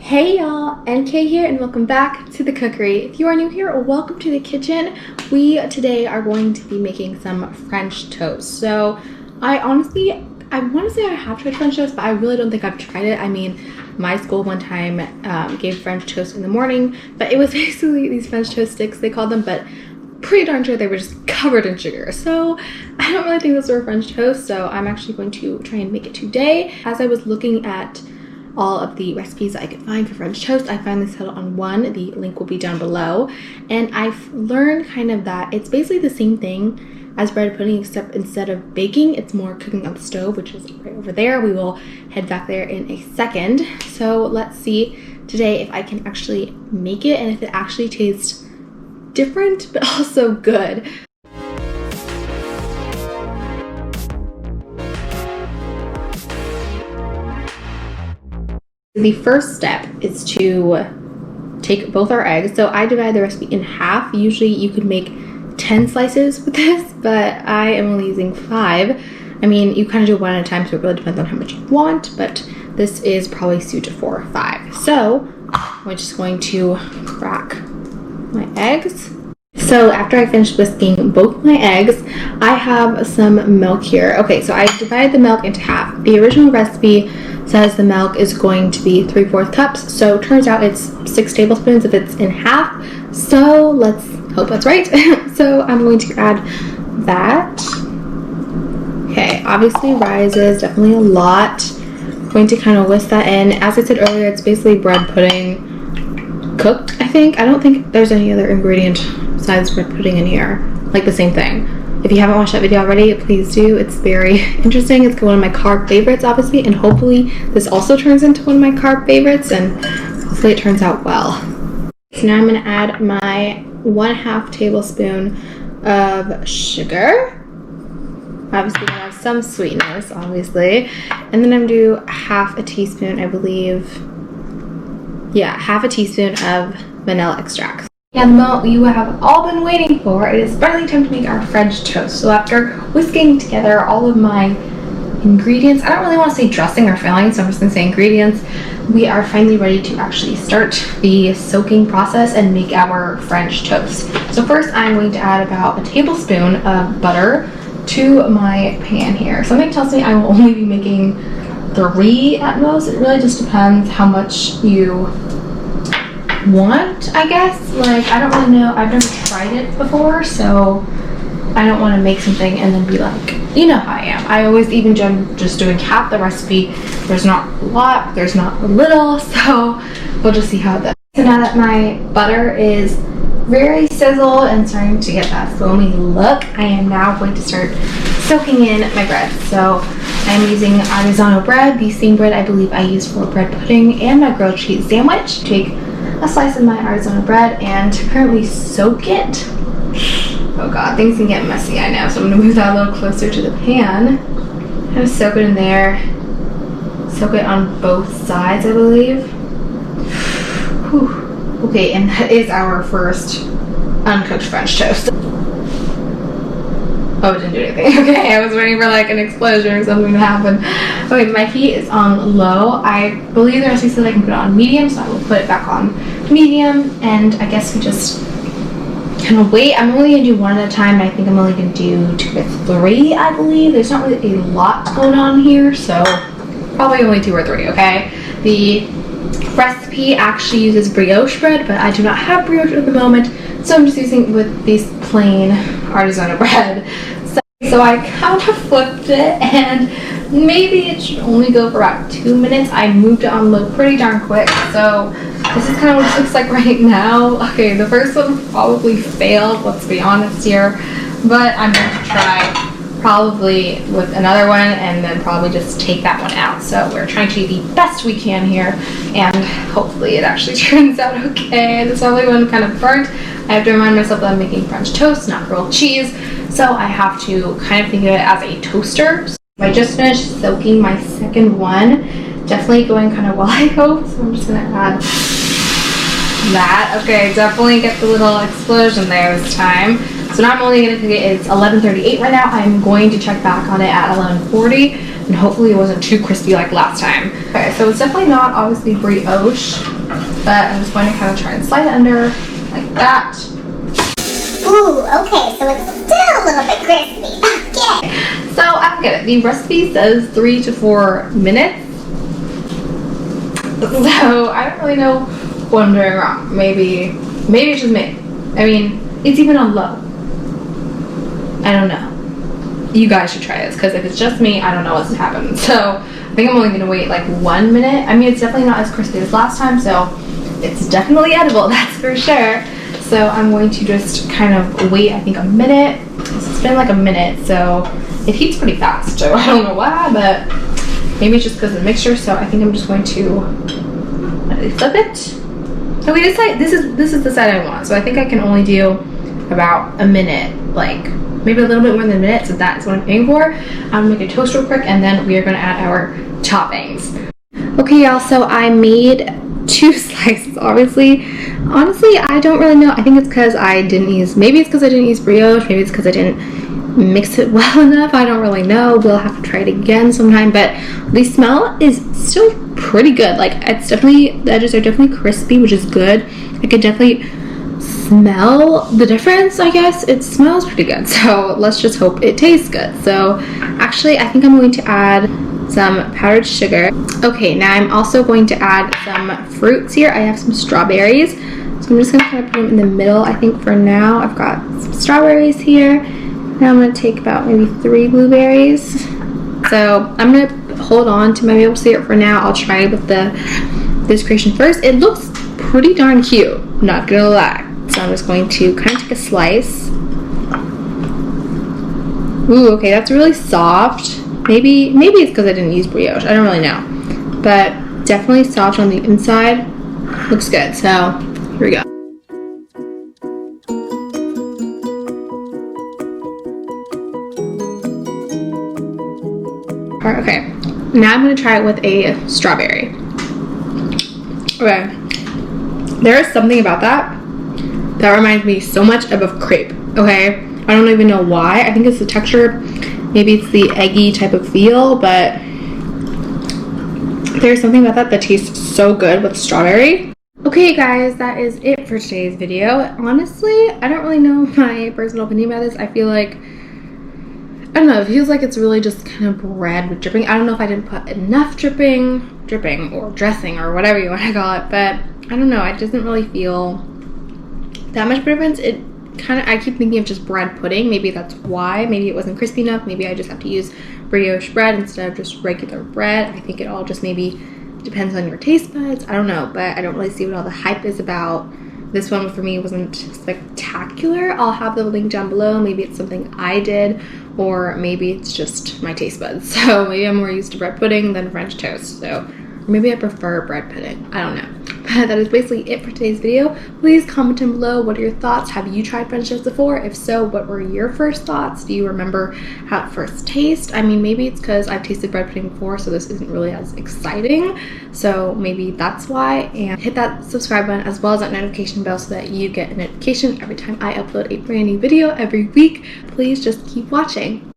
Hey y'all, NK here and welcome back to the Cookery. If you are new here, welcome to the kitchen. We today are going to be making some French toast. So I want to say I have tried French toast, but I really don't think I've tried it. I mean, my school one time gave French toast in the morning, but it was basically these French toast sticks, they called them, but pretty darn sure they were just covered in sugar. So I don't really think those were French toast, so I'm actually going to try and make it today. As I was looking at all of the recipes that I could find for French toast, I finally settled on one. The link will be down below. And I've learned kind of that it's basically the same thing as bread pudding, except instead of baking, it's more cooking on the stove, which is right over there. We will head back there in a second. So let's see today if I can actually make it and if it actually tastes different, but also good. The first step is to take both our eggs. So I divide the recipe in half. Usually you could make 10 slices with this, but I am only using 5. I mean, you kind of do one at a time, so it really depends on how much you want, but this is probably suited for 5. So I'm just going to crack my eggs. So after I finished whisking both my eggs, I have some milk here. Okay, so I divided the milk into half. The original recipe says the milk is going to be 3/4 cups, so it turns out it's 6 tablespoons if it's in half. So let's hope that's right. So I'm going to add that. Okay, obviously rises definitely a lot. I'm going to kind of whisk that in. As I said earlier, it's basically bread pudding cooked, I think. I don't think there's any other ingredient besides bread pudding in here, like the same thing. If you haven't watched that video already, please do. It's very interesting. It's one of my carb favorites, obviously, and hopefully this also turns into one of my carb favorites, and hopefully it turns out well. So now I'm going to add my 1/2 tablespoon of sugar. Obviously, going to have some sweetness, obviously. And then I'm going to do 1/2 teaspoon, I believe. Yeah, 1/2 teaspoon of vanilla extract. And the moment you have all been waiting for, it is finally time to make our French toast. So after whisking together all of my ingredients, I don't really want to say dressing or filling, so I'm just going to say ingredients, we are finally ready to actually start the soaking process and make our French toast. So first I'm going to add about 1 tablespoon of butter to my pan here. Something tells me I will only be making 3 at most. It really just depends how much you want, I guess. Like, I don't really know. I've never tried it before, so I don't want to make something and then be like, you know how I am. I always even just doing half the recipe. There's not a lot, there's not a little, so we'll just see how it goes. So now that my butter is very sizzled and starting to get that foamy look, I am now going to start soaking in my bread. So I'm using artisanal bread, the same bread I believe I used for bread pudding and my grilled cheese sandwich. Take a slice of my artisanal bread and currently soak it. Oh god, things can get messy, I know, so I'm going to move that a little closer to the pan. Kind of soak it in there. Soak it on both sides, I believe. Whew. Okay, and that is our first uncooked French toast. Oh, it didn't do anything. Okay, I was waiting for like an explosion or something to happen. Okay, my heat is on low. I believe the recipe says I can put it on medium, so I will put it back on medium, and I guess we just kind of wait. I'm only going to do 1 at a time, and I think I'm only going to do 2 or 3, I believe. There's not really a lot going on here, so probably only 2 or 3, okay? The recipe actually uses brioche bread, but I do not have brioche at the moment, so I'm just using with these plain artisanal bread. So I kind of flipped it, and maybe it should only go for about 2 minutes. I moved it on low pretty darn quick, so this is kind of what it looks like right now. Okay, the first one probably failed, let's be honest here, but I'm going to try probably with another one and then probably just take that one out. So we're trying to do the best we can here, and hopefully it actually turns out okay. This other one kind of burnt. I have to remind myself that I'm making French toast, not grilled cheese, so I have to kind of think of it as a toaster. So I just finished soaking my second one, definitely going kind of well, I hope, so I'm just going to add that. Okay, definitely get the little explosion there this time. So now I'm only going to cook it. It's 11:38 right now. I'm going to check back on it at 11:40, and hopefully it wasn't too crispy like last time. Okay, so it's definitely not obviously brioche, But I'm just going to kind of try and slide it under like that. Ooh, okay, so it's still a little bit crispy. Okay. So I don't get it. The recipe says 3 to 4 minutes. So I don't really know what I'm doing wrong. Maybe it's just me. I mean, it's even on low. I don't know. You guys should try this, because if it's just me, I don't know what's happening. So I think I'm only gonna wait like 1 minute. I mean, it's definitely not as crispy as last time, so it's definitely edible, that's for sure. So I'm going to just kind of wait, I think, a minute. It's been like a minute, so it heats pretty fast. So I don't know why, but maybe it's just because of the mixture. So I think I'm just going to flip it. Okay, this side, this is the side I want. So I think I can only do about a minute, like maybe a little bit more than a minute. So that's what I'm aiming for. I'm gonna make a toast real quick, and then we are gonna add our toppings. Okay, y'all. So I made 2 slices. Honestly, I don't really know. I think it's because I didn't use. Maybe it's because I didn't use brioche. Maybe it's because I didn't mix it well enough. I don't really know. We'll have to try it again sometime. But the smell is still pretty good. Like, it's definitely, the edges are definitely crispy, which is good. I could definitely smell the difference, I guess. It smells pretty good. So let's just hope it tastes good. So actually, I think I'm going to add some powdered sugar. Okay, now I'm also going to add some fruits here. I have some strawberries. So I'm just gonna kind of put them in the middle. I think for now, I've got some strawberries here. Now I'm gonna take about maybe 3 blueberries. So I'm gonna hold on to my maple syrup for now. I'll try with this creation first. It looks pretty darn cute, not gonna lie. So I'm just going to kind of take a slice. Ooh, okay, that's really soft. Maybe it's because I didn't use brioche. I don't really know. But definitely soft on the inside. Looks good. So here we go. Alright, okay. Now I'm going to try it with a strawberry. Okay. There is something about that reminds me so much of a crepe. Okay? I don't even know why. I think it's the texture. Maybe it's the eggy type of feel, but there's something about that tastes so good with strawberry. Okay guys, that is it for today's video. Honestly, I don't really know my personal opinion about this. I feel like, I don't know, it feels like it's really just kind of bread with dripping. I don't know if I didn't put enough dripping or dressing or whatever you want to call it, but I don't know, it doesn't really feel that much difference. It kind of, I keep thinking of just bread pudding. Maybe that's why. Maybe it wasn't crispy enough. Maybe I just have to use brioche bread instead of just regular bread. I think it all just maybe depends on your taste buds. I don't know, but I don't really see what all the hype is about. This one for me wasn't spectacular. I'll have the link down below. Maybe it's something I did, or maybe it's just my taste buds. So maybe I'm more used to bread pudding than French toast. So maybe I prefer bread pudding. I don't know. But that is basically it for today's video. Please comment down below, what are your thoughts? Have you tried French toast before? If so, what were your first thoughts? Do you remember how it first tastes? I mean, maybe it's because I've tasted bread pudding before, so this isn't really as exciting. So maybe that's why. And hit that subscribe button as well as that notification bell so that you get a notification every time I upload a brand new video every week. Please just keep watching.